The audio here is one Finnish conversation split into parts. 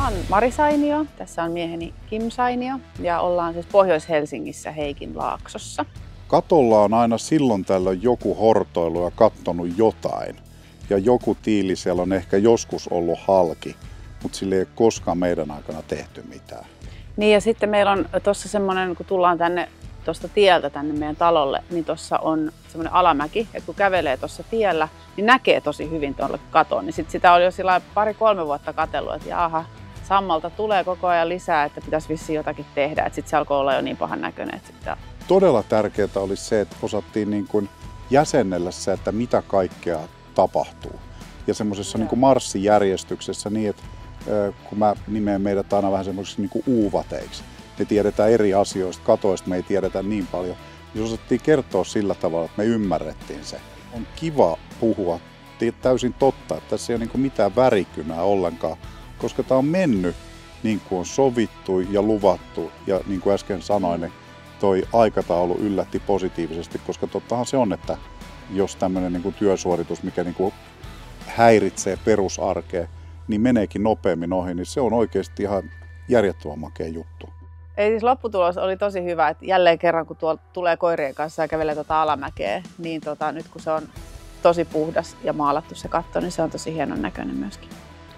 Mä oon Mari Sainio, tässä on mieheni Kim Sainio ja ollaan siis Pohjois-Helsingissä Heikinlaaksossa. Katolla on aina silloin tällöin joku hortoilu ja kattonut jotain. Ja joku tiili siellä on ehkä joskus ollut halki, mutta sille ei ole koskaan meidän aikana tehty mitään. Niin ja sitten meillä on tuossa semmoinen, kun tullaan tuosta tieltä tänne meidän talolle, niin tuossa on semmoinen alamäki, että kun kävelee tuossa tiellä, niin näkee tosi hyvin tuolle katoon. Niin sit sitä oli jo sillä 2-3 vuotta katsellut, että jaha, sammalta tulee koko ajan lisää, että pitäisi vissiin jotakin tehdä. Sitten se alkoi olla jo niin pahan näköinen. Todella tärkeää oli se, että osattiin niin kuin jäsennellä se, että mitä kaikkea tapahtuu. Ja semmoisessa niin kuin marssijärjestyksessä niin, että kun mä nimeän meidät aina vähän semmoisiksi niin kuin uuvateiksi. Me tiedetään eri asioista, katoista me ei tiedetä niin paljon. Niin osattiin kertoa sillä tavalla, että me ymmärrettiin se. On kiva puhua täysin totta, että tässä ei ole niin kuin mitään värikynää ollenkaan, koska tämä on mennyt niin kuin on sovittu ja luvattu. Ja niin kuin äsken sanoin, niin toi aikataulu yllätti positiivisesti, koska tottahan se on, että jos tämmöinen niin kuin työsuoritus, mikä niin kuin häiritsee perusarkea, niin meneekin nopeammin ohi, niin se on oikeasti ihan järjettömän makea juttu. Ei siis lopputulos oli tosi hyvä, että jälleen kerran kun tuolta tulee koirien kanssa ja kävelee alamäkeä, niin nyt kun se on tosi puhdas ja maalattu se katto, niin se on tosi hienon näköinen myöskin.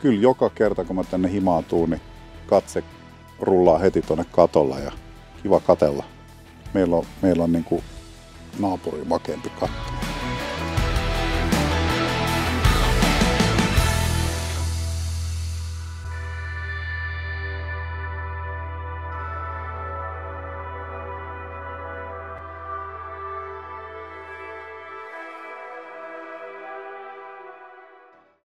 Kyllä joka kerta kun mä tänne himaan tuun, niin katse rullaa heti tuonne katolla ja kiva katella. Meillä on niin kuin naapurin makeampi katto.